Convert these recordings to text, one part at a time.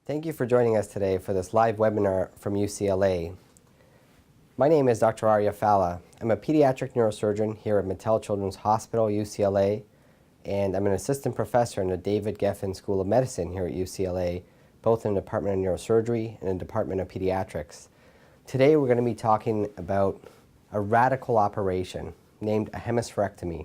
Thank you for joining us today for this live webinar from UCLA. My name is Dr. Aria Fallah. I'm a pediatric neurosurgeon here at Mattel Children's Hospital, UCLA, and I'm an assistant professor in the David Geffen School of Medicine here at UCLA, both in the Department of Neurosurgery and the Department of Pediatrics. Today we're going to be talking about a radical operation named a hemispherectomy.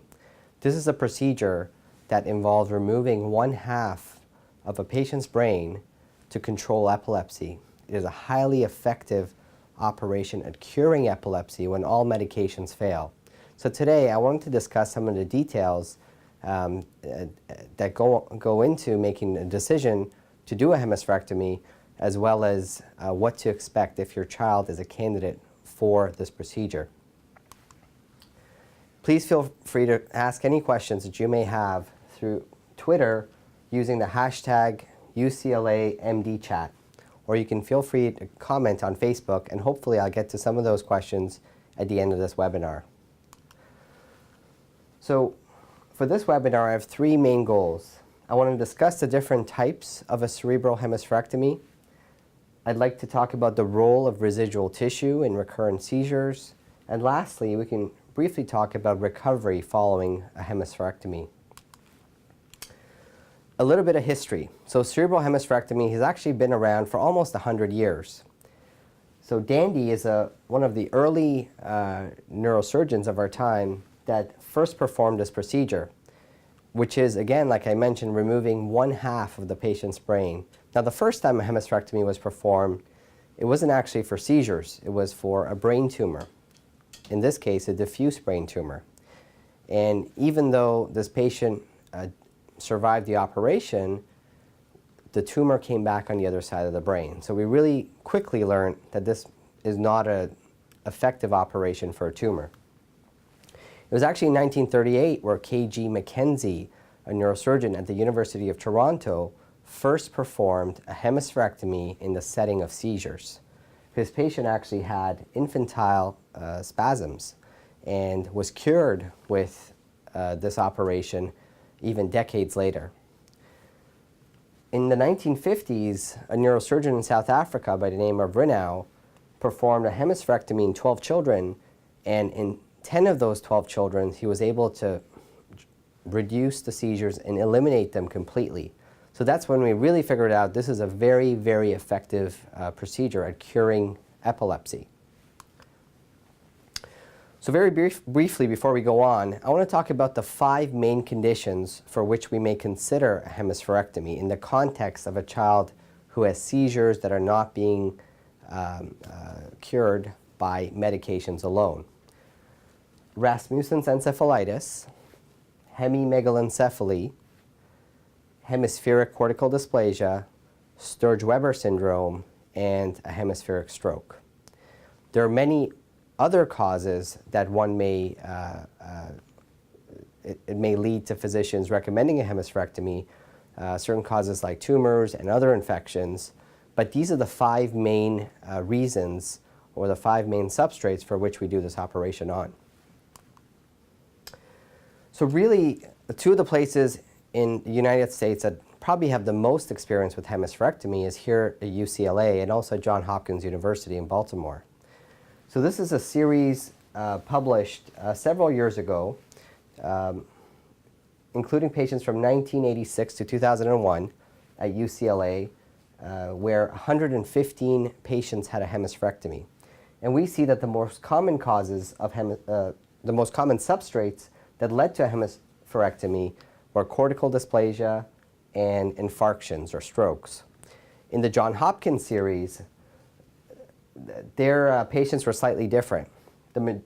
This is a procedure that involves removing one half of a patient's brain to control epilepsy. It is a highly effective operation at curing epilepsy when all medications fail. So today I wanted to discuss some of the details that go into making a decision to do a hemispherectomy, as well as what to expect if your child is a candidate for this procedure. Please feel free to ask any questions that you may have through Twitter using the hashtag UCLAMDChat, or you can feel free to comment on Facebook, and hopefully I'll get to some of those questions at the end of this webinar. So for this webinar, I have three main goals. I want to discuss the different types of a cerebral hemispherectomy. I'd like to talk about the role of residual tissue in recurrent seizures. And lastly, we can briefly talk about recovery following a hemispherectomy. A little bit of history. So cerebral hemispherectomy has actually been around for almost 100 years. So Dandy is one of the early neurosurgeons of our time that first performed this procedure, which is, again, like I mentioned, removing one half of the patient's brain. Now, the first time a hemispherectomy was performed, it wasn't actually for seizures. It was for a brain tumor, in this case, a diffuse brain tumor. And even though this patient survived the operation, the tumor came back on the other side of the brain. So we really quickly learned that this is not an effective operation for a tumor. It was actually in 1938 where K.G. Mackenzie, a neurosurgeon at the University of Toronto, first performed a hemispherectomy in the setting of seizures. His patient actually had infantile spasms and was cured with this operation even decades later. In the 1950s, a neurosurgeon in South Africa by the name of Rinau performed a hemispherectomy in 12 children, and in 10 of those 12 children, he was able to reduce the seizures and eliminate them completely. So that's when we really figured out this is a very, very effective procedure at curing epilepsy. So very briefly before we go on, I want to talk about the 5 main conditions for which we may consider a hemispherectomy in the context of a child who has seizures that are not being cured by medications alone. Rasmussen's encephalitis, hemimegalencephaly, hemispheric cortical dysplasia, Sturge-Weber Syndrome, and a hemispheric stroke. There are many other causes that one may, it may lead to physicians recommending a hemispherectomy, certain causes like tumors and other infections, but these are the 5 main reasons, or the 5 main substrates for which we do this operation on. So really, 2 of the places in the United States that probably have the most experience with hemispherectomy is here at UCLA and also Johns Hopkins University in Baltimore. So this is a series published several years ago, including patients from 1986 to 2001 at UCLA, where 115 patients had a hemispherectomy. And we see that the most common causes of the most common substrates that led to a hemispherectomy were cortical dysplasia and infarctions or strokes. In the Johns Hopkins series, their patients were slightly different. The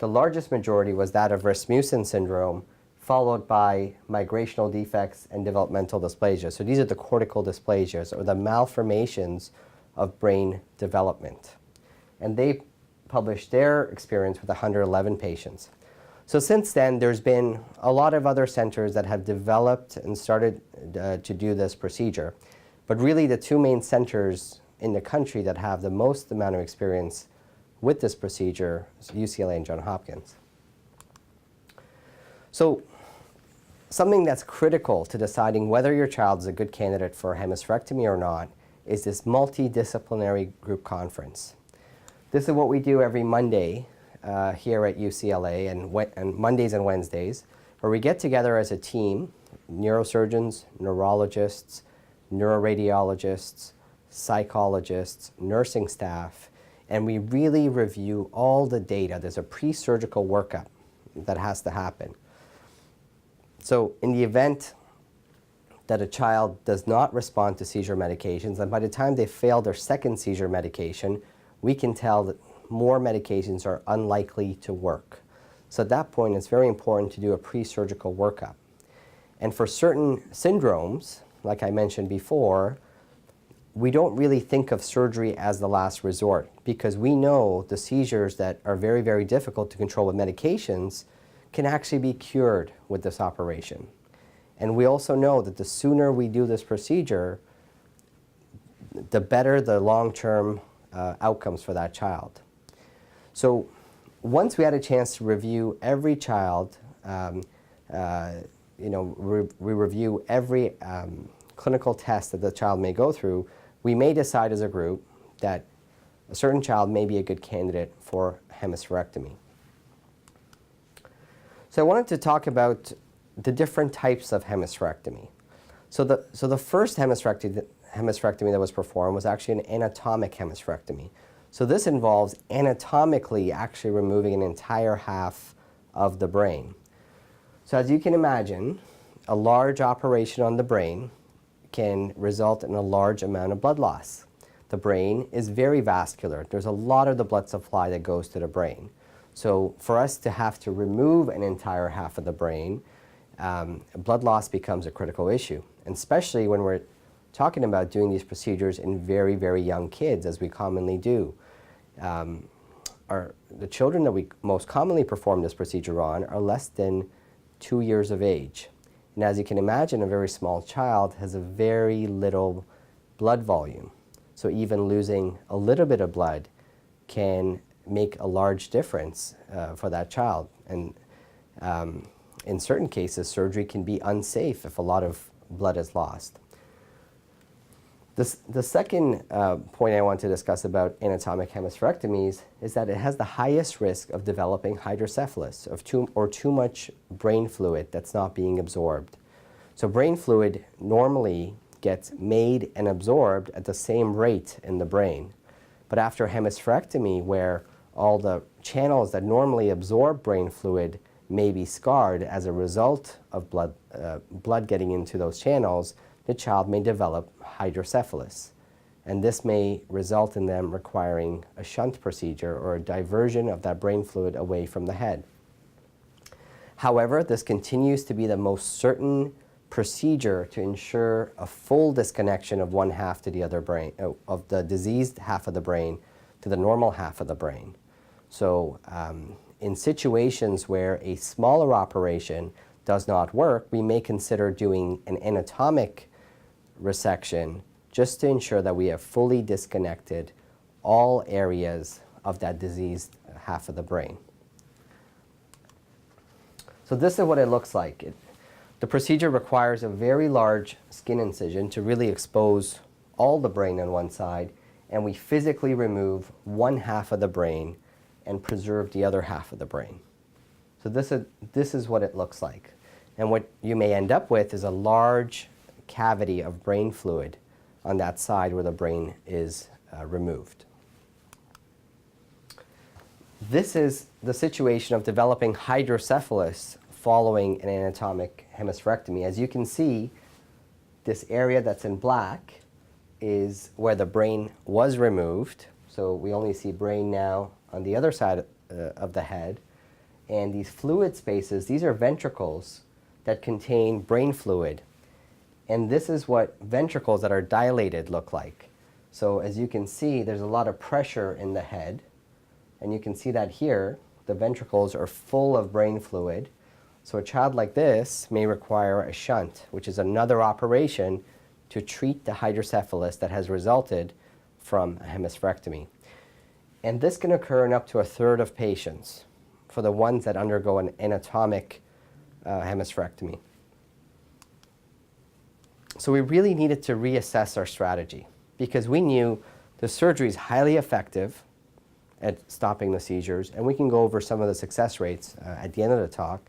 largest majority was that of Rasmussen syndrome, followed by migrational defects and developmental dysplasia. So these are the cortical dysplasias, or the malformations of brain development. And they published their experience with 111 patients. So since then, there's been a lot of other centers that have developed and started to do this procedure. But really, the 2 main centers in the country that have the most amount of experience with this procedure is UCLA and Johns Hopkins. So something that's critical to deciding whether your child is a good candidate for a hemispherectomy or not is this multidisciplinary group conference. This is what we do every Monday here at UCLA, and Mondays and Wednesdays, where we get together as a team, neurosurgeons, neurologists, neuroradiologists, psychologists, nursing staff, and we really review all the data. There's a pre-surgical workup that has to happen. So in the event that a child does not respond to seizure medications, and by the time they fail their second seizure medication, we can tell that more medications are unlikely to work. So at that point, it's very important to do a pre-surgical workup. And for certain syndromes, like I mentioned before, we don't really think of surgery as the last resort, because we know the seizures that are very, very difficult to control with medications can actually be cured with this operation. And we also know that the sooner we do this procedure, the better the long-term outcomes for that child. So once we had a chance to review every child, we review every clinical test that the child may go through, we may decide as a group that a certain child may be a good candidate for hemispherectomy. So I wanted to talk about the different types of hemispherectomy. So the first hemispherectomy that was performed was actually an anatomic hemispherectomy. So this involves anatomically actually removing an entire half of the brain. So as you can imagine, a large operation on the brain can result in a large amount of blood loss. The brain is very vascular. There's a lot of the blood supply that goes to the brain. So for us to have to remove an entire half of the brain, blood loss becomes a critical issue, and especially when we're talking about doing these procedures in very, very young kids, as we commonly do. The children that we most commonly perform this procedure on are less than 2 years of age. And as you can imagine, a very small child has a very little blood volume. So even losing a little bit of blood can make a large difference for that child. And in certain cases, surgery can be unsafe if a lot of blood is lost. The second point I want to discuss about anatomic hemispherectomies is that it has the highest risk of developing hydrocephalus, or too much brain fluid that's not being absorbed. So brain fluid normally gets made and absorbed at the same rate in the brain. But after hemispherectomy, where all the channels that normally absorb brain fluid may be scarred as a result of blood getting into those channels, the child may develop hydrocephalus. And this may result in them requiring a shunt procedure or a diversion of that brain fluid away from the head. However, this continues to be the most certain procedure to ensure a full disconnection of one half to the other brain, of the diseased half of the brain to the normal half of the brain. So in situations where a smaller operation does not work, we may consider doing an anatomic resection just to ensure that we have fully disconnected all areas of that diseased half of the brain. So this is what it looks like. The procedure requires a very large skin incision to really expose all the brain on one side, and we physically remove one half of the brain and preserve the other half of the brain. So this is what it looks like. And what you may end up with is a large cavity of brain fluid on that side where the brain is removed. This is the situation of developing hydrocephalus following an anatomic hemispherectomy. As you can see, this area that's in black is where the brain was removed. So we only see brain now on the other side of the head. And these fluid spaces, these are ventricles that contain brain fluid. And this is what ventricles that are dilated look like. So as you can see, there's a lot of pressure in the head. And you can see that here, the ventricles are full of brain fluid. So a child like this may require a shunt, which is another operation to treat the hydrocephalus that has resulted from a hemispherectomy. And this can occur in up to 1/3 of patients for the ones that undergo an anatomic hemispherectomy. So we really needed to reassess our strategy. because we knew the surgery is highly effective at stopping the seizures, and we can go over some of the success rates at the end of the talk,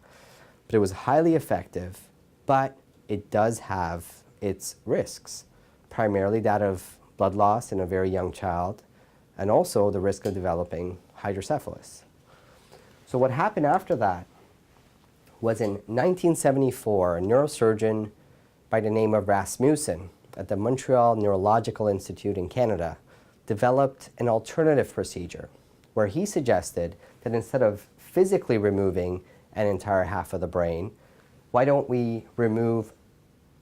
but it was highly effective, but it does have its risks, primarily that of blood loss in a very young child, and also the risk of developing hydrocephalus. So what happened after that was in 1974, a neurosurgeon by the name of Rasmussen at the Montreal Neurological Institute in Canada developed an alternative procedure where he suggested that instead of physically removing an entire half of the brain, why don't we remove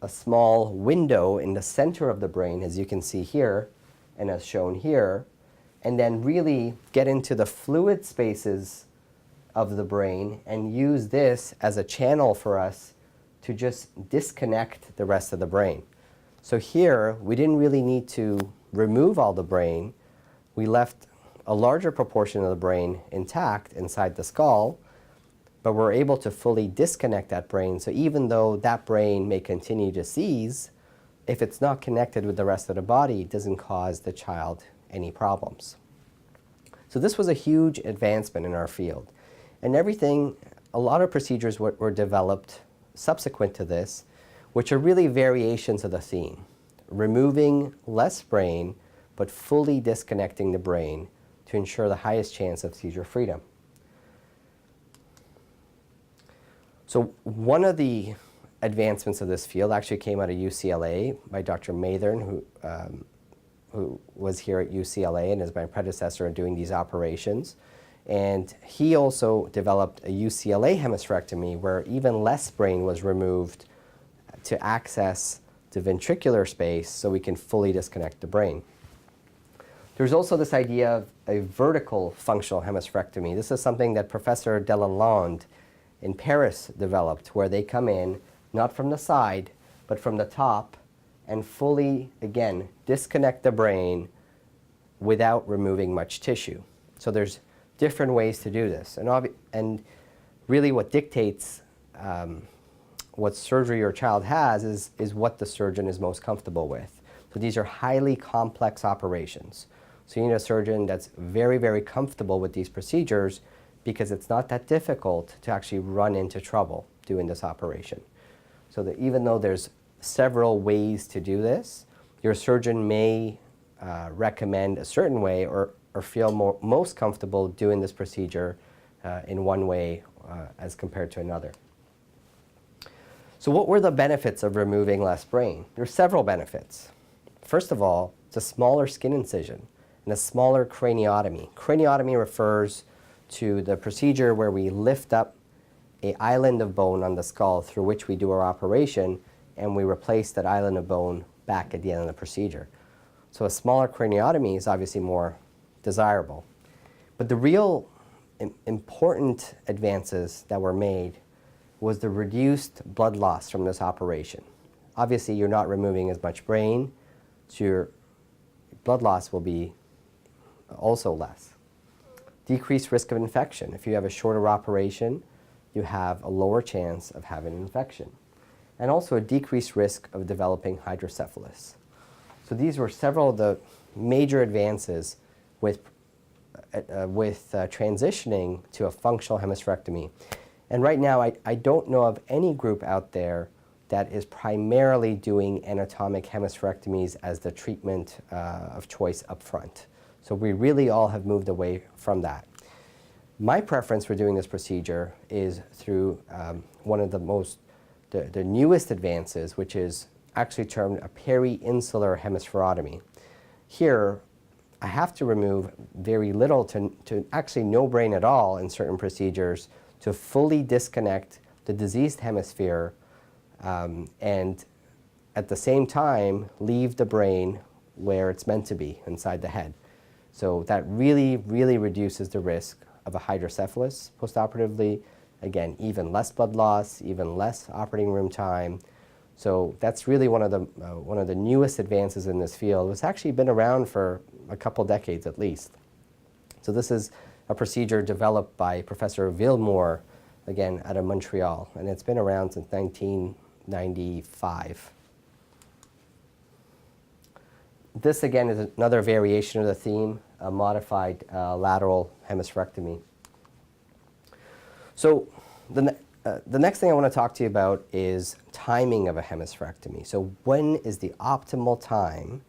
a small window in the center of the brain, as you can see here and as shown here, and then really get into the fluid spaces of the brain and use this as a channel for us to just disconnect the rest of the brain. So here, we didn't really need to remove all the brain. We left a larger proportion of the brain intact inside the skull, but we're able to fully disconnect that brain. So even though that brain may continue to seize, if it's not connected with the rest of the body, it doesn't cause the child any problems. So this was a huge advancement in our field. And a lot of procedures were developed subsequent to this, which are really variations of the theme. Removing less brain, but fully disconnecting the brain to ensure the highest chance of seizure freedom. So one of the advancements of this field actually came out of UCLA by Dr. Mathern, who was here at UCLA and is my predecessor in doing these operations. And he also developed a UCLA hemispherectomy where even less brain was removed to access the ventricular space so we can fully disconnect the brain. There's also this idea of a vertical functional hemispherectomy. This is something that Professor Delalande in Paris developed, where they come in not from the side, but from the top and fully, again, disconnect the brain without removing much tissue. So there's different ways to do this. And really what dictates what surgery your child has is what the surgeon is most comfortable with. So these are highly complex operations. So you need a surgeon that's very, very comfortable with these procedures because it's not that difficult to actually run into trouble doing this operation. So that even though there's several ways to do this, your surgeon may recommend a certain way or feel most comfortable doing this procedure in one way as compared to another. So what were the benefits of removing less brain? There are several benefits. First of all, it's a smaller skin incision and a smaller craniotomy. Craniotomy refers to the procedure where we lift up an island of bone on the skull through which we do our operation, and we replace that island of bone back at the end of the procedure. So a smaller craniotomy is obviously more desirable. But the real important advances that were made was the reduced blood loss from this operation. Obviously, you're not removing as much brain, so your blood loss will be also less. Decreased risk of infection. If you have a shorter operation, you have a lower chance of having an infection. And also a decreased risk of developing hydrocephalus. So these were several of the major advances with transitioning to a functional hemispherectomy. And right now, I don't know of any group out there that is primarily doing anatomic hemispherectomies as the treatment of choice up front. So we really all have moved away from that. My preference for doing this procedure is through one of the newest advances, which is actually termed a peri-insular hemispherotomy. Here, I have to remove very little to actually no brain at all in certain procedures to fully disconnect the diseased hemisphere and at the same time leave the brain where it's meant to be, inside the head. So that really, really reduces the risk of a hydrocephalus postoperatively. Again, even less blood loss, even less operating room time. So that's really one of the newest advances in this field. It's actually been around for a couple decades at least. So this is a procedure developed by Professor Villemore, again, out of Montreal, and it's been around since 1995. this again is another variation of the theme, a modified lateral hemispherectomy. So the next thing I want to talk to you about is timing of a hemispherectomy. So when is the optimal time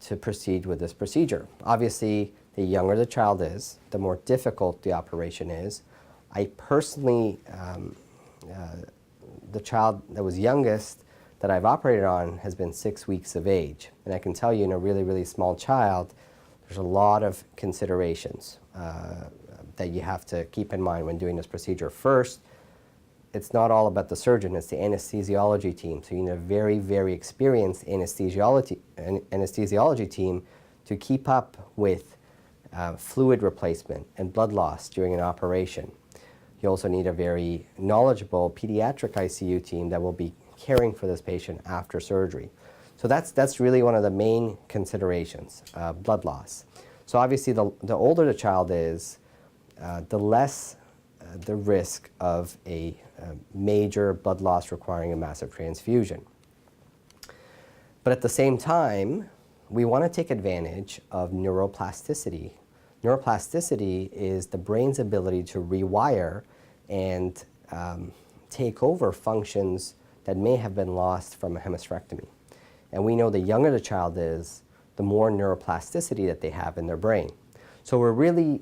to proceed with this procedure? Obviously, the younger the child is, the more difficult the operation is. I personally, the child that was youngest that I've operated on has been 6 weeks of age. And I can tell you in a really, really small child, there's a lot of considerations that you have to keep in mind when doing this procedure. First, it's not all about the surgeon, it's the anesthesiology team. So you need a very, very experienced anesthesiology team to keep up with fluid replacement and blood loss during an operation. You also need a very knowledgeable pediatric ICU team that will be caring for this patient after surgery. So that's really one of the main considerations, blood loss. So obviously the older the child is, the less the risk of a major blood loss requiring a massive transfusion. But at the same time, we want to take advantage of neuroplasticity. Neuroplasticity is the brain's ability to rewire and take over functions that may have been lost from a hemispherectomy. And we know the younger the child is, the more neuroplasticity that they have in their brain. So we're really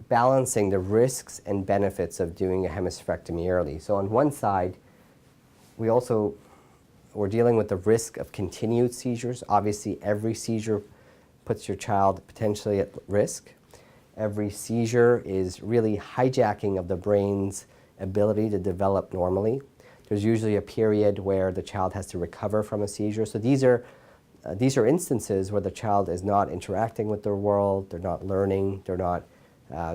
balancing the risks and benefits of doing a hemispherectomy early. So on one side, we're dealing with the risk of continued seizures. Obviously, every seizure puts your child potentially at risk. Every seizure is really hijacking of the brain's ability to develop normally. There's usually a period where the child has to recover from a seizure. So these are instances where the child is not interacting with their world, they're not learning, they're not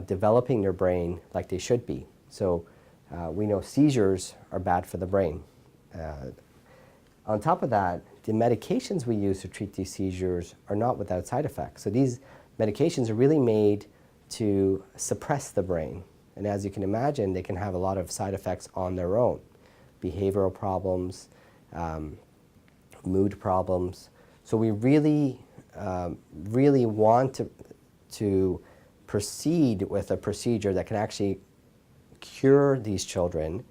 developing their brain like they should be. So we know seizures are bad for the brain. On top of that, the medications we use to treat these seizures are not without side effects. So these medications are really made to suppress the brain. And as you can imagine, they can have a lot of side effects on their own. Behavioral problems, mood problems. So we really, really want to proceed with a procedure that can actually cure these children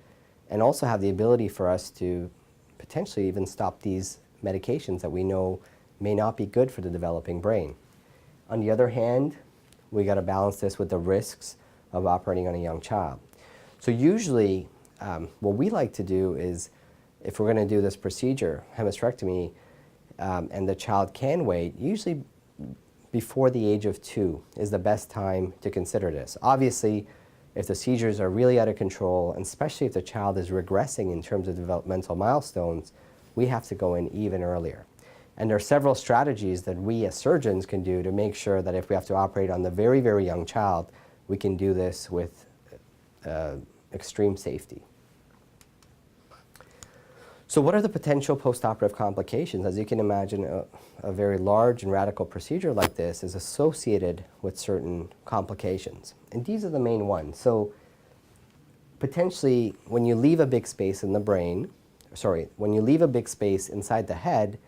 and also have the ability for us to potentially even stop these medications that we know may not be good for the developing brain. On the other hand, we got to balance this with the risks of operating on a young child. So usually, what we like to do is, if we're going to do this procedure, hemispherectomy, and the child can wait, usually before the age of 2 is the best time to consider this. Obviously, if the seizures are really out of control, and especially if the child is regressing in terms of developmental milestones, we have to go in even earlier. And there are several strategies that we as surgeons can do to make sure that if we have to operate on the very, very young child, we can do this with extreme safety. So what are the potential postoperative complications? As you can imagine, a very large and radical procedure like this is associated with certain complications. And these are the main ones. So potentially, when you leave a big space in the brain, when you leave a big space inside the head,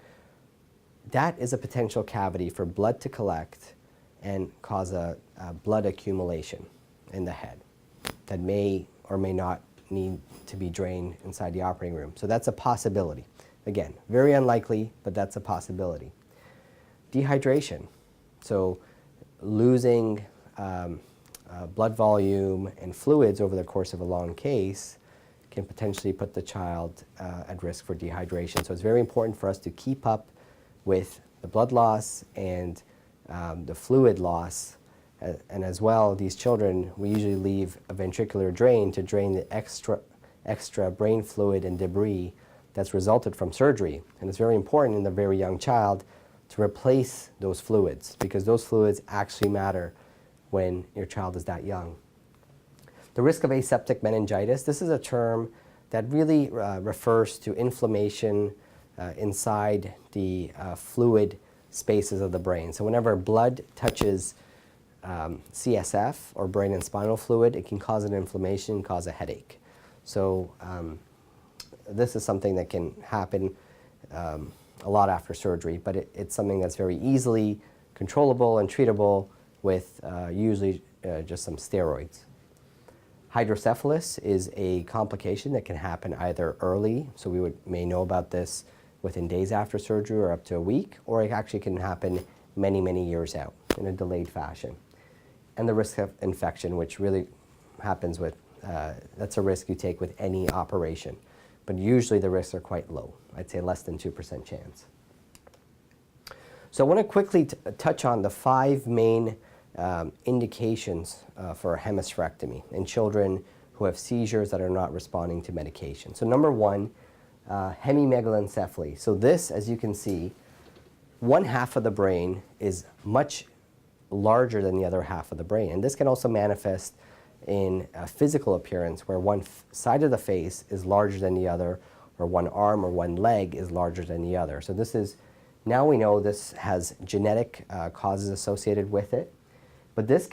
that is a potential cavity for blood to collect and cause a blood accumulation in the head that may or may not need to be drained inside the operating room. So that's a possibility. Again, very unlikely, but that's a possibility. Dehydration. So losing blood volume and fluids over the course of a long case can potentially put the child at risk for dehydration. So it's very important for us to keep up with the blood loss and the fluid loss. And as well, these children, we usually leave a ventricular drain to drain the extra brain fluid and debris that's resulted from surgery. And it's very important in the very young child to replace those fluids, because those fluids actually matter when your child is that young. The risk of aseptic meningitis, this is a term that really refers to inflammation inside the fluid spaces of the brain. So whenever blood touches CSF, or brain and spinal fluid, it can cause an inflammation, cause a headache. So this is something that can happen a lot after surgery, but it's something that's very easily controllable and treatable with usually just some steroids. Hydrocephalus is a complication that can happen either early, so we may know about this within days after surgery or up to a week, or it actually can happen many, many years out in a delayed fashion. And the risk of infection, which really happens with, that's a risk you take with any operation. But usually the risks are quite low. I'd say less than 2% chance. So I want to quickly touch on the 5 main indications for a hemispherectomy in children who have seizures that are not responding to medication. So number 1, hemimegalencephaly. So this, as you can see, one half of the brain is much larger than the other half of the brain. And this can also manifest in a physical appearance where one side of the face is larger than the other, or one arm or one leg is larger than the other. So this is, now we know this has genetic causes associated with it. But this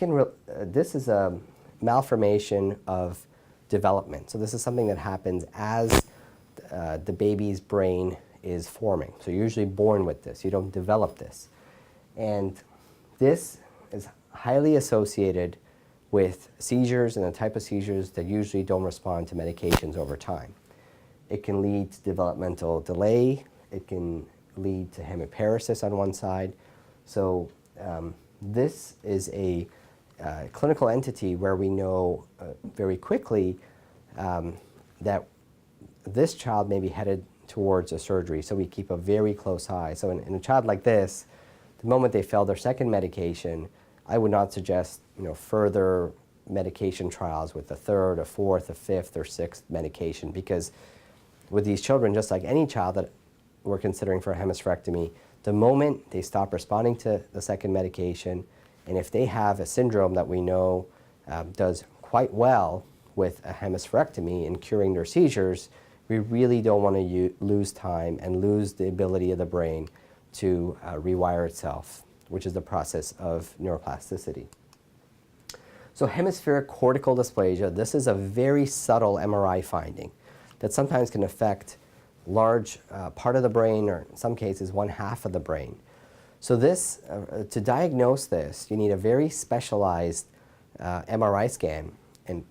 is a malformation of development. So this is something that happens as the baby's brain is forming. So you're usually born with this. You don't develop this. And this is highly associated with seizures and the type of seizures that usually don't respond to medications over time. It can lead to developmental delay. It can lead to hemiparesis on one side. So this is a clinical entity where we know very quickly that this child may be headed towards a surgery, so we keep a very close eye. So in a child like this, the moment they fail their second medication, I would not suggest further medication trials with a third, a fourth, a fifth, or sixth medication, because with these children, just like any child that we're considering for a hemispherectomy, the moment they stop responding to the second medication, and if they have a syndrome that we know does quite well with a hemispherectomy in curing their seizures, we really don't want to lose time and lose the ability of the brain to rewire itself, which is the process of neuroplasticity. So hemispheric cortical dysplasia, this is a very subtle MRI finding that sometimes can affect large part of the brain, or in some cases one half of the brain. So this, to diagnose this, you need a very specialized MRI scan, and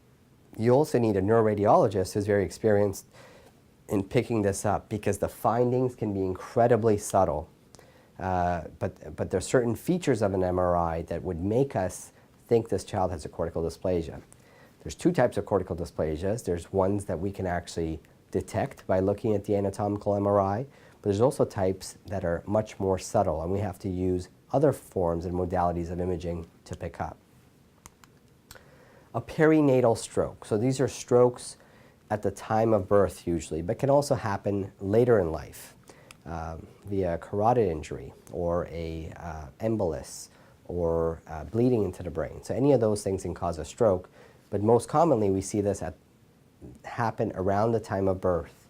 you also need a neuroradiologist who's very experienced in picking this up, because the findings can be incredibly subtle. But there are certain features of an MRI that would make us think this child has a cortical dysplasia. There's 2 types of cortical dysplasias. There's ones that we can actually detect by looking at the anatomical MRI, but there's also types that are much more subtle, and we have to use other forms and modalities of imaging to pick up. A perinatal stroke. So these are strokes at the time of birth usually, but can also happen later in life via carotid injury or a embolus or bleeding into the brain. So any of those things can cause a stroke, but most commonly we see this happen around the time of birth.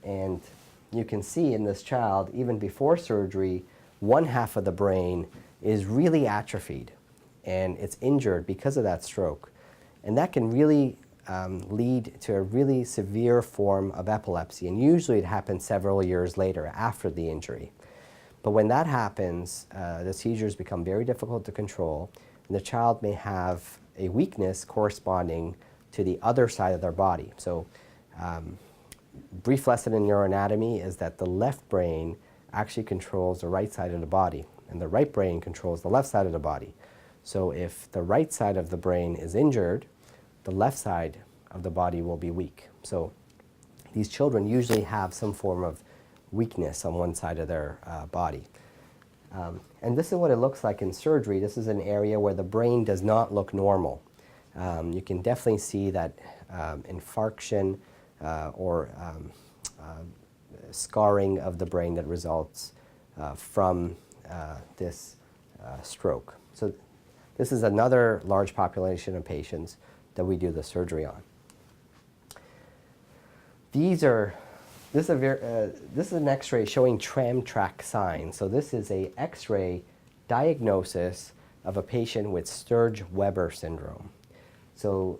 And you can see in this child, even before surgery, one half of the brain is really atrophied and it's injured because of that stroke. And that can really lead to a really severe form of epilepsy, and usually it happens several years later after the injury. But when that happens, the seizures become very difficult to control, and the child may have a weakness corresponding to the other side of their body. So brief lesson in neuroanatomy is that the left brain actually controls the right side of the body, and the right brain controls the left side of the body. So if the right side of the brain is injured, the left side of the body will be weak. So these children usually have some form of weakness on one side of their body. And this is what it looks like in surgery. This is an area where the brain does not look normal. You can definitely see that infarction or scarring of the brain that results from this stroke. So this is another large population of patients that we do the surgery on. This is an X-ray showing tram track signs. So this is a X-ray diagnosis of a patient with Sturge-Weber Syndrome. So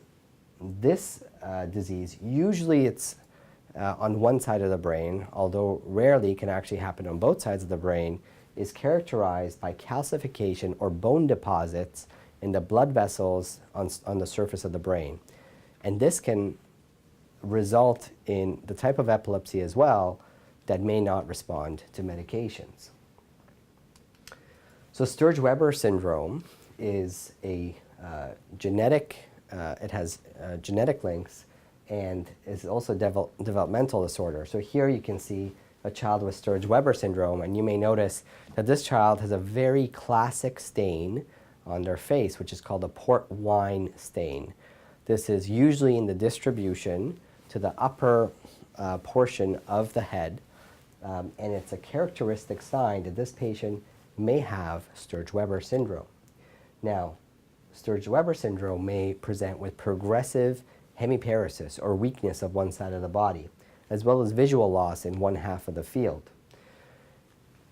this disease, usually it's on one side of the brain, although rarely can actually happen on both sides of the brain, is characterized by calcification or bone deposits in the blood vessels on the surface of the brain. And this can result in the type of epilepsy as well that may not respond to medications. So Sturge-Weber Syndrome is a genetic, it has genetic links and is also developmental disorder. So here you can see a child with Sturge-Weber syndrome, and you may notice that this child has a very classic stain on their face, which is called a port wine stain. This is usually in the distribution to the upper portion of the head, and it's a characteristic sign that this patient may have Sturge-Weber syndrome. Now, Sturge-Weber syndrome may present with progressive hemiparesis, or weakness of one side of the body, as well as visual loss in one half of the field.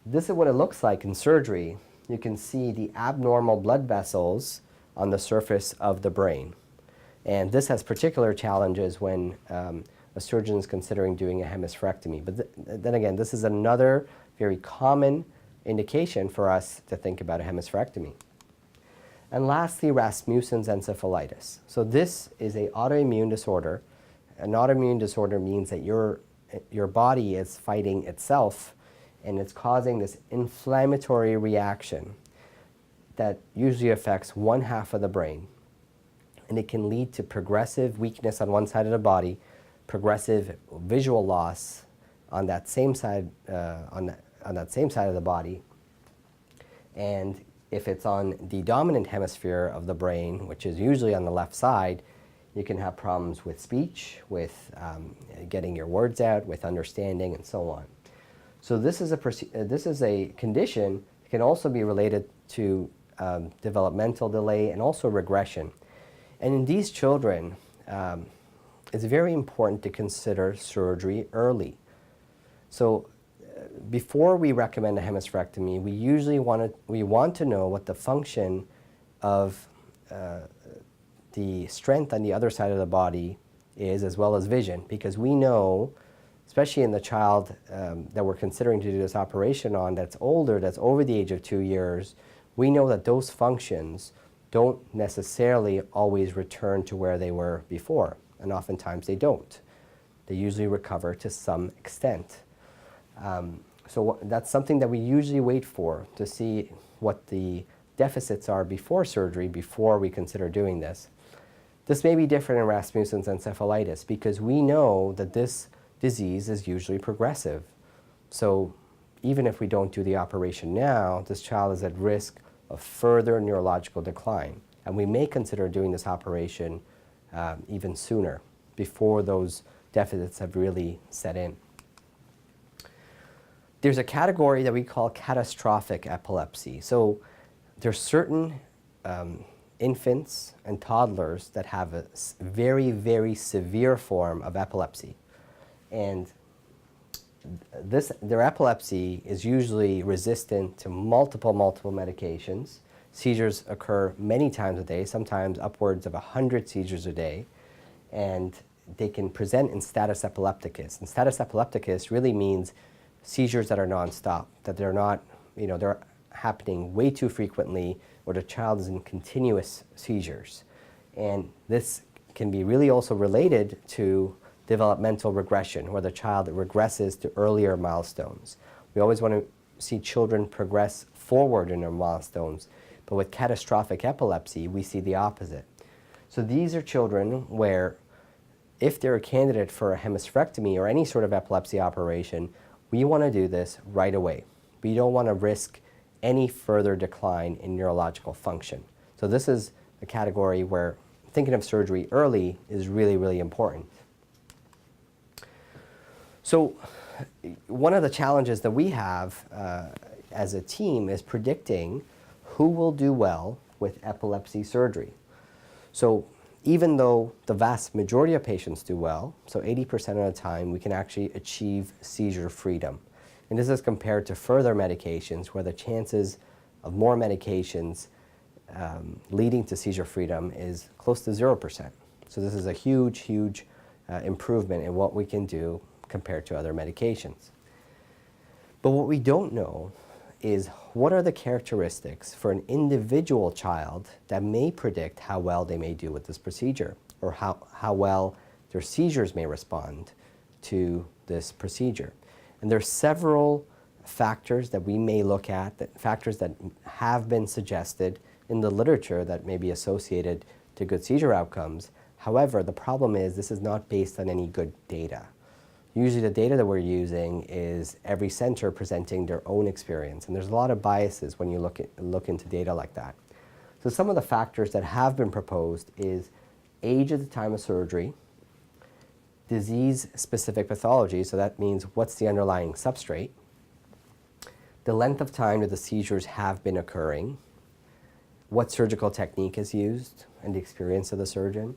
This is what it looks like in surgery. You can see the abnormal blood vessels on the surface of the brain. And this has particular challenges when a surgeon is considering doing a hemispherectomy. But then again, this is another very common indication for us to think about a hemispherectomy. And lastly, Rasmussen's encephalitis. So this is an autoimmune disorder. An autoimmune disorder means that your body is fighting itself, and it's causing this inflammatory reaction that usually affects one half of the brain. And it can lead to progressive weakness on one side of the body, progressive visual loss on that same side, on that same side of the body. And if it's on the dominant hemisphere of the brain, which is usually on the left side, you can have problems with speech, with getting your words out, with understanding, and so on. So this is a condition that can also be related to developmental delay and also regression. And in these children, it's very important to consider surgery early. So before we recommend a hemispherectomy, we usually want to know what the function of the strength on the other side of the body is, as well as vision, because we know, especially in the child that we're considering to do this operation on that's older, that's over the age of 2 years, we know that those functions don't necessarily always return to where they were before, and oftentimes they don't. They usually recover to some extent. So that's something that we usually wait for, to see what the deficits are before surgery, before we consider doing this. This may be different in Rasmussen's encephalitis because we know that this disease is usually progressive. So even if we don't do the operation now, this child is at risk of further neurological decline. And we may consider doing this operation even sooner, before those deficits have really set in. There's a category that we call catastrophic epilepsy. So there's certain infants and toddlers that have a very, very severe form of epilepsy. And their epilepsy is usually resistant to multiple medications. Seizures occur many times a day, sometimes upwards of 100 seizures a day. And they can present in status epilepticus. And status epilepticus really means seizures that are nonstop, that they're not, they're happening way too frequently, or the child is in continuous seizures. And this can be really also related to developmental regression, where the child regresses to earlier milestones. We always want to see children progress forward in their milestones, but with catastrophic epilepsy, we see the opposite. So these are children where, if they're a candidate for a hemispherectomy or any sort of epilepsy operation, we want to do this right away. We don't want to risk any further decline in neurological function. So this is a category where thinking of surgery early is really, really important. So one of the challenges that we have as a team is predicting who will do well with epilepsy surgery. So even though the vast majority of patients do well, so 80% of the time, we can actually achieve seizure freedom. And this is compared to further medications, where the chances of more medications leading to seizure freedom is close to 0%. So this is a huge, huge improvement in what we can do compared to other medications. But what we don't know is what are the characteristics for an individual child that may predict how well they may do with this procedure, or how well their seizures may respond to this procedure. And there are several factors that we may look at, factors that have been suggested in the literature that may be associated to good seizure outcomes. However, the problem is this is not based on any good data. Usually the data that we're using is every center presenting their own experience, and there's a lot of biases when you look into data like that. So some of the factors that have been proposed is age at the time of surgery, disease-specific pathology, so that means what's the underlying substrate, the length of time that the seizures have been occurring, what surgical technique is used, and the experience of the surgeon.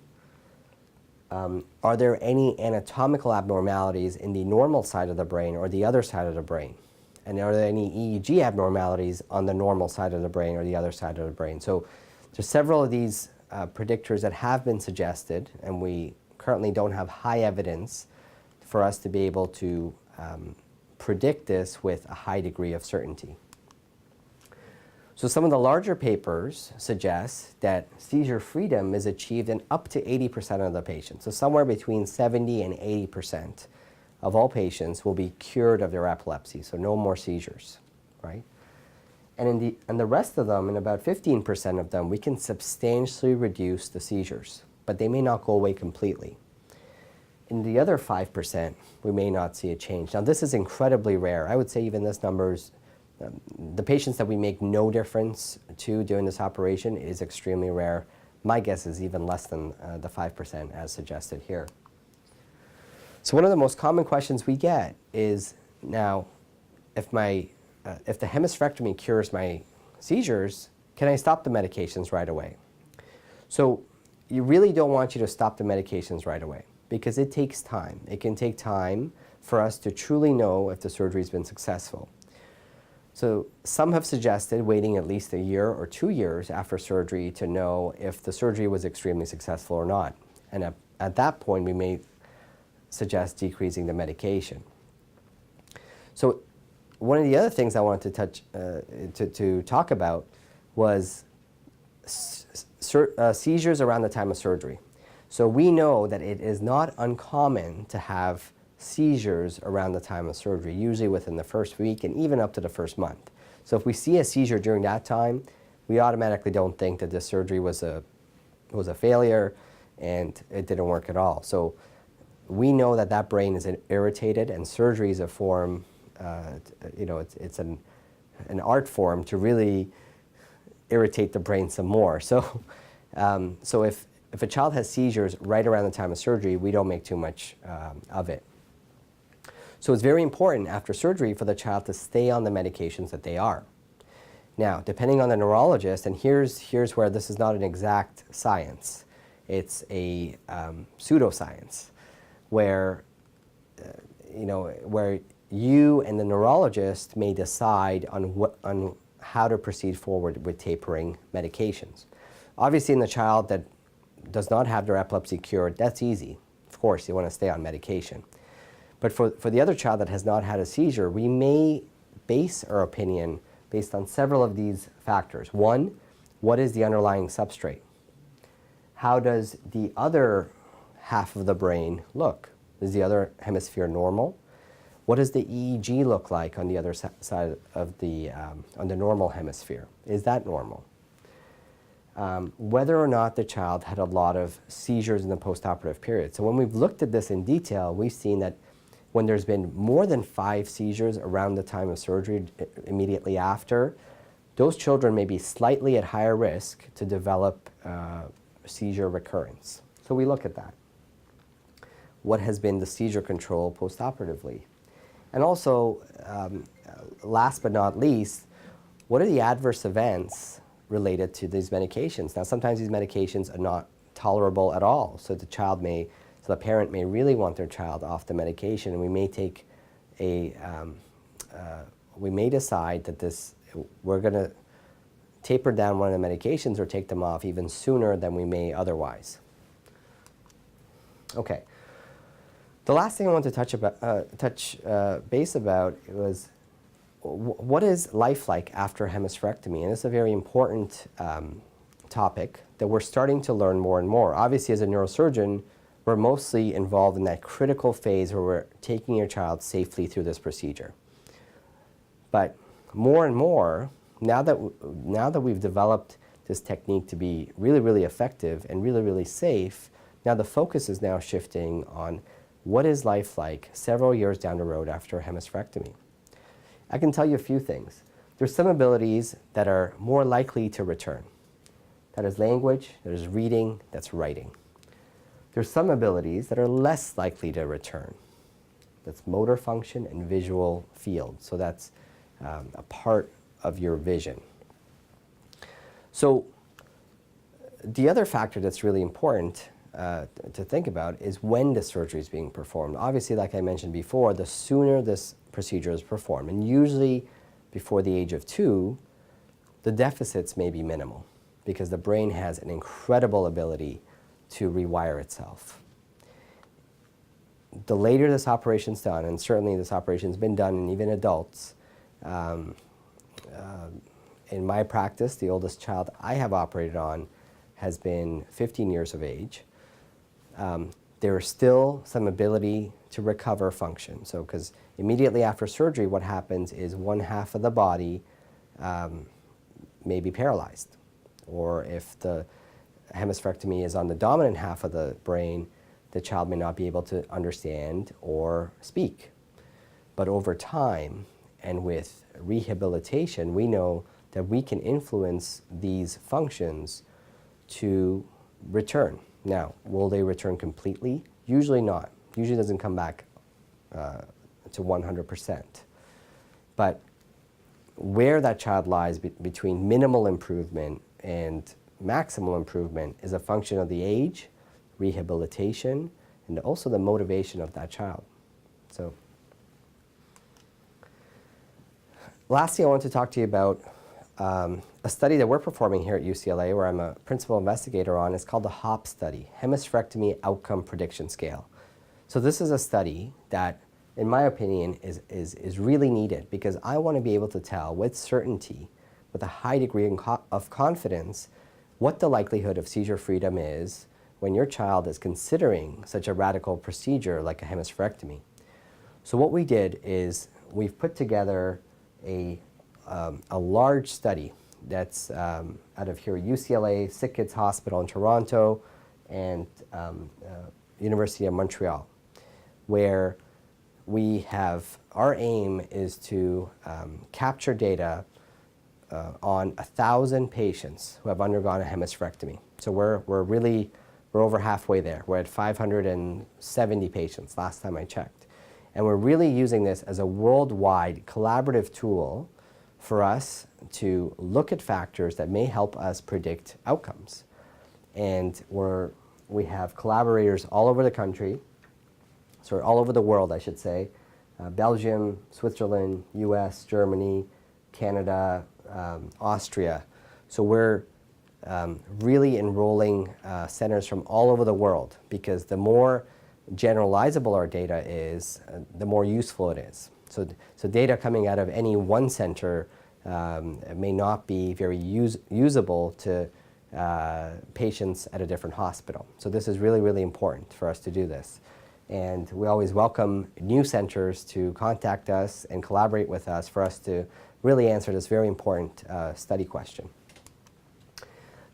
Are there any anatomical abnormalities in the normal side of the brain or the other side of the brain? And are there any EEG abnormalities on the normal side of the brain or the other side of the brain? So there's several of these predictors that have been suggested, and we currently don't have high evidence for us to be able to predict this with a high degree of certainty. So some of the larger papers suggest that seizure freedom is achieved in up to 80% of the patients. So somewhere between 70 and 80% of all patients will be cured of their epilepsy, so no more seizures, right? And in the rest of them, in about 15% of them, we can substantially reduce the seizures, but they may not go away completely. In the other 5%, we may not see a change. Now, this is incredibly rare. I would say even this number's the patients that we make no difference to during this operation is extremely rare. My guess is even less than the 5% as suggested here. So one of the most common questions we get is, now, if the hemispherectomy cures my seizures, can I stop the medications right away? So you really don't want you to stop the medications right away because it takes time. It can take time for us to truly know if the surgery has been successful. So some have suggested waiting at least a year or 2 years after surgery to know if the surgery was extremely successful or not. And at that point, we may suggest decreasing the medication. So one of the other things I wanted to talk about was seizures around the time of surgery. So we know that it is not uncommon to have seizures around the time of surgery, usually within the first week and even up to the first month. So if we see a seizure during that time, we automatically don't think that this surgery was a failure and it didn't work at all. So we know that that brain is irritated, and surgery is a form, it's an art form to really irritate the brain some more. So, so if a child has seizures right around the time of surgery, we don't make too much of it. So it's very important after surgery for the child to stay on the medications that they are. Now, depending on the neurologist, and here's where this is not an exact science, it's a pseudoscience, where where you and the neurologist may decide on how to proceed forward with tapering medications. Obviously, in the child that does not have their epilepsy cured, that's easy. Of course, you want to stay on medication. But for the other child that has not had a seizure, we may base our opinion based on several of these factors. One, what is the underlying substrate? How does the other half of the brain look? Is the other hemisphere normal? What does the EEG look like on the other side of on the normal hemisphere? Is that normal? Whether or not the child had a lot of seizures in the postoperative period. So when we've looked at this in detail, we've seen that when there's been more than 5 seizures around the time of surgery immediately after, those children may be slightly at higher risk to develop seizure recurrence. So we look at that. What has been the seizure control postoperatively? And also, last but not least, what are the adverse events related to these medications? Now, sometimes these medications are not tolerable at all, so the parent may really want their child off the medication, and we may take we may decide that we're going to taper down one of the medications or take them off even sooner than we may otherwise. Okay. The last thing I want to touch base about was what is life like after hemispherectomy? And it's a very important topic that we're starting to learn more and more. Obviously, as a neurosurgeon, we're mostly involved in that critical phase where we're taking your child safely through this procedure. But more and more, now that we've developed this technique to be really, really effective and really, really safe, now the focus is now shifting on what is life like several years down the road after a hemispherectomy. I can tell you a few things. There's some abilities that are more likely to return. That is language, that is reading, that's writing. There's some abilities that are less likely to return. That's motor function and visual field. So that's a part of your vision. So the other factor that's really important to think about is when the surgery is being performed. Obviously, like I mentioned before, the sooner this procedure is performed, and usually before the age of 2, the deficits may be minimal because the brain has an incredible ability to rewire itself. The later this operation's done, and certainly this operation's been done in even adults, in my practice, the oldest child I have operated on has been 15 years of age. There is still some ability to recover function. So, because immediately after surgery, what happens is one half of the body may be paralyzed. Or if the hemispherectomy is on the dominant half of the brain, the child may not be able to understand or speak. But over time, and with rehabilitation, we know that we can influence these functions to return. Now, will they return completely? Usually not. Usually doesn't come back to 100%. But where that child lies between minimal improvement and maximal improvement is a function of the age, rehabilitation, and also the motivation of that child. So, lastly, I want to talk to you about a study that we're performing here at UCLA, where I'm a principal investigator on. It's called the HOP study, Hemispherectomy Outcome Prediction Scale. So this is a study that, in my opinion, is really needed because I want to be able to tell with certainty, with a high degree of confidence, what the likelihood of seizure freedom is when your child is considering such a radical procedure like a hemispherectomy. So what we did is we've put together a large study that's out of here, UCLA, Sick Kids Hospital in Toronto, and University of Montreal, where we have, our aim is to capture data on 1,000 patients who have undergone a hemispherectomy. So we're over halfway there. We're at 570 patients last time I checked. And we're really using this as a worldwide collaborative tool for us to look at factors that may help us predict outcomes. And we have collaborators all over the country, sorry, all over the world, I should say, Belgium, Switzerland, US, Germany, Canada, Austria. So we're really enrolling centers from all over the world because the more generalizable our data is, the more useful it is. So data coming out of any one center may not be very usable to patients at a different hospital. So this is really, really important for us to do this. And we always welcome new centers to contact us and collaborate with us for us to really answer this very important study question.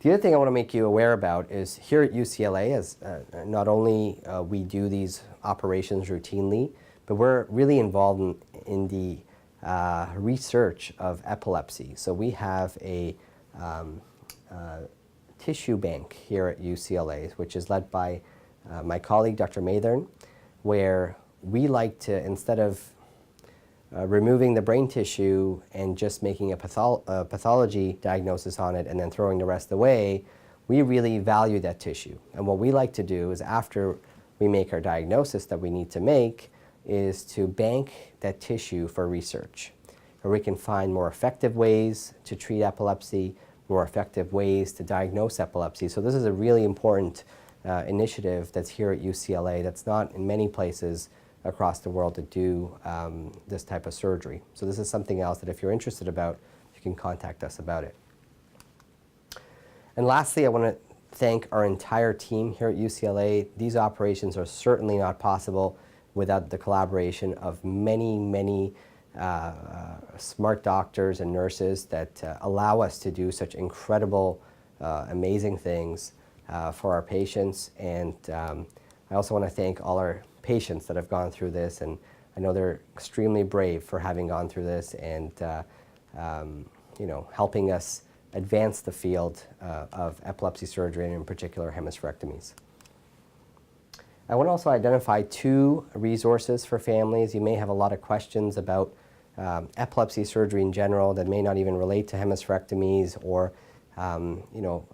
The other thing I want to make you aware about is here at UCLA, as not only we do these operations routinely, but we're really involved in the research of epilepsy. So we have a tissue bank here at UCLA, which is led by my colleague, Dr. Mathern, where we like to, instead of removing the brain tissue and just making a pathology diagnosis on it and then throwing the rest away, we really value that tissue. And what we like to do is, after we make our diagnosis that we need to make, is to bank that tissue for research, where we can find more effective ways to treat epilepsy, more effective ways to diagnose epilepsy. So this is a really important initiative that's here at UCLA that's not in many places across the world to do this type of surgery. So this is something else that if you're interested about, you can contact us about it. And lastly, I want to thank our entire team here at UCLA. These operations are certainly not possible without the collaboration of many, many smart doctors and nurses that allow us to do such incredible, amazing things for our patients. And I also want to thank all our patients that have gone through this, and I know they're extremely brave for having gone through this and you know, helping us advance the field of epilepsy surgery, and in particular hemispherectomies. I want to also identify 2 resources for families. You may have a lot of questions about epilepsy surgery in general that may not even relate to hemispherectomies, or you know,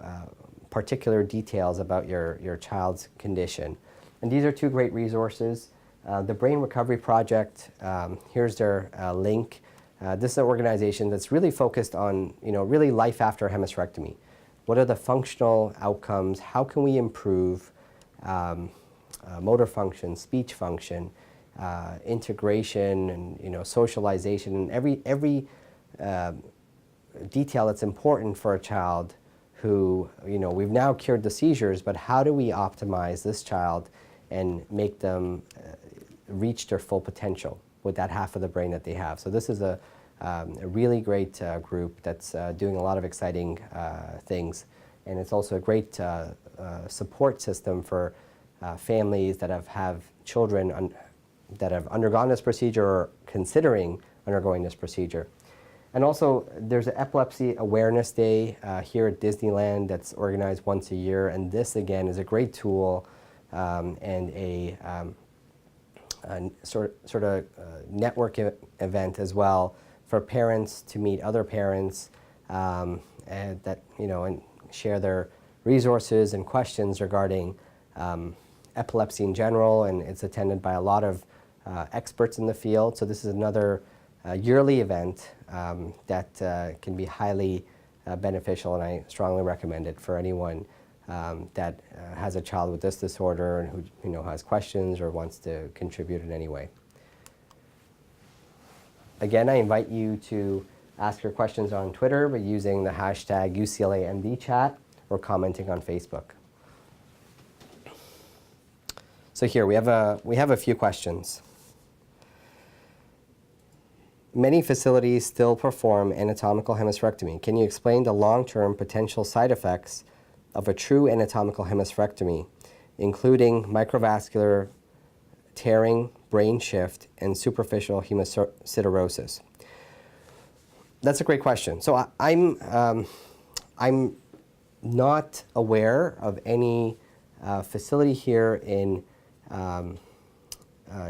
particular details about your child's condition. And these are 2 great resources. The Brain Recovery Project, here's their link. This is an organization that's really focused on, you know, really life after hemispherectomy. What are the functional outcomes? How can we improve motor function, speech function, integration, and, you know, socialization, and every detail that's important for a child who, you know, we've now cured the seizures, but how do we optimize this child and make them reach their full potential with that half of the brain that they have? So this is a really great group that's doing a lot of exciting things, and it's also a great support system for families that have children that have undergone this procedure or considering undergoing this procedure. And also, there's an Epilepsy Awareness Day here at Disneyland that's organized once a year, and this again is a great tool and a sort of network event as well for parents to meet other parents and that, you know, and share their resources and questions regarding epilepsy in general, and it's attended by a lot of experts in the field. So this is another yearly event that can be highly beneficial, and I strongly recommend it for anyone that has a child with this disorder and who, you know, has questions or wants to contribute in any way. Again, I invite you to ask your questions on Twitter by using the hashtag UCLAMDChat or commenting on Facebook. So here we have a few questions. Many facilities still perform anatomical hemispherectomy. Can you explain the long-term potential side effects of a true anatomical hemispherectomy, including microvascular tearing, brain shift, and superficial hemosiderosis? That's a great question. So I'm not aware of any facility here in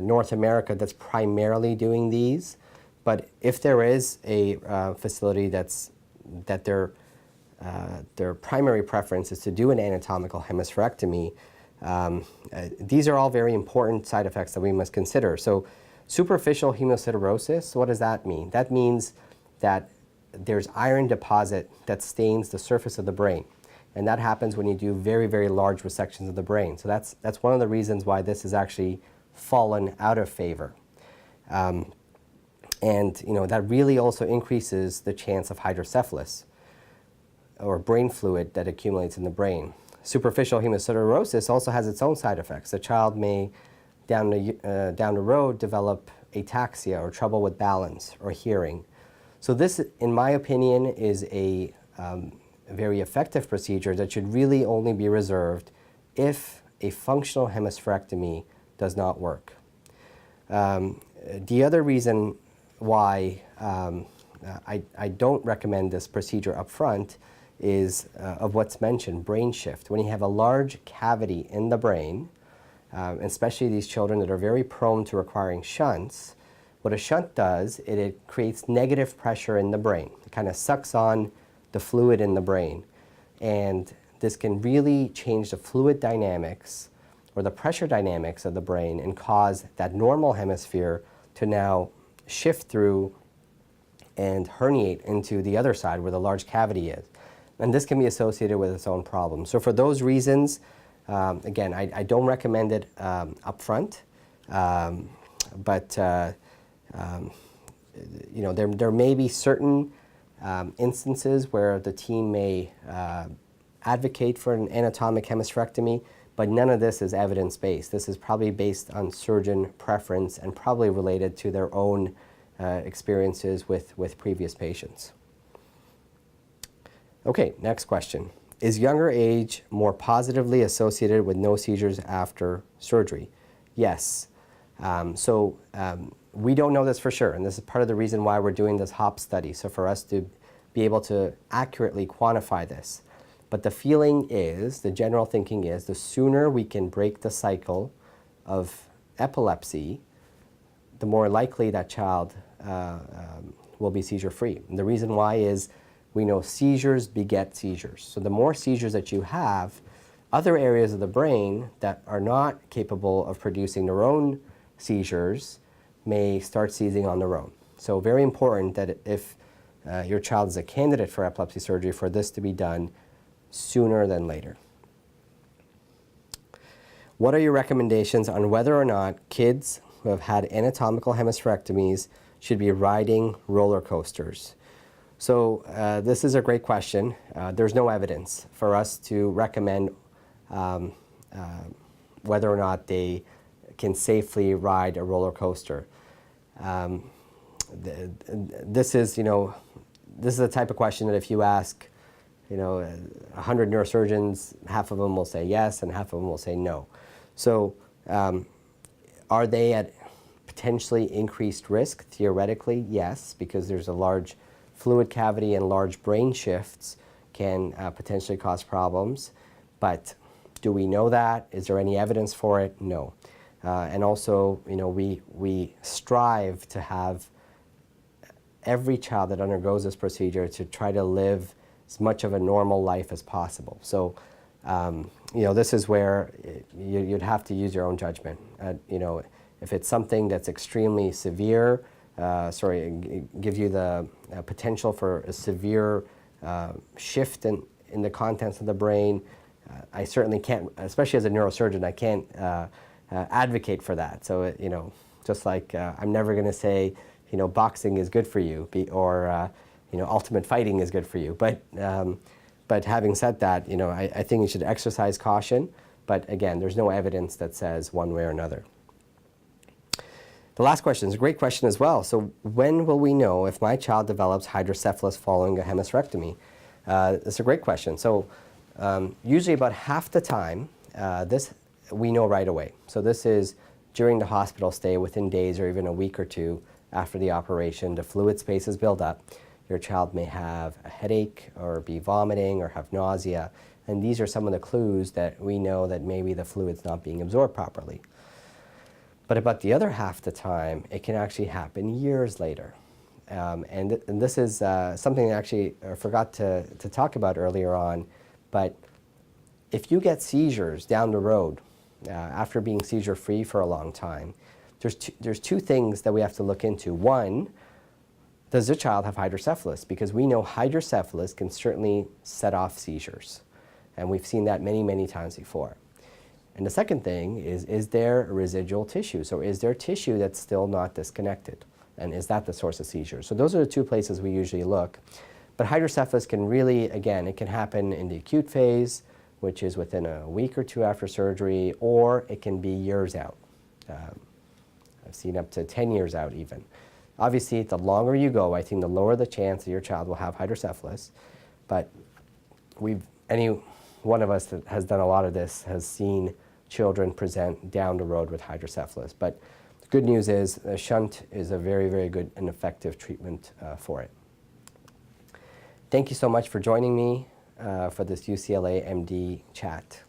North America that's primarily doing these. But if there is a facility that their primary preference is to do an anatomical hemispherectomy, these are all very important side effects that we must consider. So superficial hemosiderosis, what does that mean? That means that there's iron deposit that stains the surface of the brain. And that happens when you do very, very large resections of the brain. So that's one of the reasons why this has actually fallen out of favor. And you know, that really also increases the chance of hydrocephalus, or brain fluid that accumulates in the brain. Superficial hemosiderosis also has its own side effects. The child may, down the road, develop ataxia or trouble with balance or hearing. So this, in my opinion, is a very effective procedure that should really only be reserved if a functional hemispherectomy does not work. The other reason why I don't recommend this procedure up front is of what's mentioned, brain shift. When you have a large cavity in the brain, especially these children that are very prone to requiring shunts, what a shunt does, it creates negative pressure in the brain. It kind of sucks on the fluid in the brain. And this can really change the fluid dynamics or the pressure dynamics of the brain and cause that normal hemisphere to now shift through and herniate into the other side where the large cavity is. And this can be associated with its own problems. So for those reasons, Again, I don't recommend it up front, but you know, there may be certain instances where the team may advocate for an anatomic hemispherectomy, but none of this is evidence-based. This is probably based on surgeon preference and probably related to their own experiences with previous patients. Okay, next question. Is younger age more positively associated with no seizures after surgery? Yes. We don't know this for sure, and this is part of the reason why we're doing this HOP study, so for us to be able to accurately quantify this. But the feeling is, the general thinking is, the sooner we can break the cycle of epilepsy, the more likely that child will be seizure-free. And the reason why is we know seizures beget seizures. So the more seizures that you have, other areas of the brain that are not capable of producing their own seizures may start seizing on their own. So very important that if your child is a candidate for epilepsy surgery, for this to be done sooner than later. What are your recommendations on whether or not kids who have had anatomical hemispherectomies should be riding roller coasters? So this is a great question. There's no evidence for us to recommend whether or not they can safely ride a roller coaster. This is, you know, this is the type of question that if you ask, you know, 100 neurosurgeons, half of them will say yes and half of them will say no. So are they at potentially increased risk? Theoretically, yes, because there's a large fluid cavity and large brain shifts can potentially cause problems. But do we know that? Is there any evidence for it? No. And also, you know, we strive to have every child that undergoes this procedure to try to live as much of a normal life as possible. So, you know, this is where you'd have to use your own judgment. You know, if it's something that's extremely severe, give you the potential for a severe shift in the contents of the brain, I certainly can't, especially as a neurosurgeon, I can't advocate for that. So, you know, just like I'm never going to say, you know, boxing is good for you, or you know, ultimate fighting is good for you. But having said that, you know, I think you should exercise caution. But again, there's no evidence that says one way or another. The last question is a great question as well. So when will we know if my child develops hydrocephalus following a hemispherectomy? That's a great question. So usually about half the time, this we know right away. So this is during the hospital stay, within days or even a week or two after the operation. The fluid spaces build up. Your child may have a headache or be vomiting or have nausea. And these are some of the clues that we know that maybe the fluid's not being absorbed properly. But about the other half the time, it can actually happen years later. And this is something I actually forgot to talk about earlier on. But if you get seizures down the road after being seizure-free for a long time, there's two things that we have to look into. One, does the child have hydrocephalus? Because we know hydrocephalus can certainly set off seizures. And we've seen that many, many times before. And the second thing is there residual tissue? So is there tissue that's still not disconnected? And is that the source of seizures? So those are the two places we usually look. But hydrocephalus can really, again, it can happen in the acute phase, which is within a week or two after surgery, or it can be years out. I've seen up to 10 years out even. Obviously, the longer you go, I think the lower the chance that your child will have hydrocephalus. But any one of us that has done a lot of this has seen children present down the road with hydrocephalus. But the good news is a shunt is a very, very good and effective treatment for it. Thank you so much for joining me for this UCLA MD chat.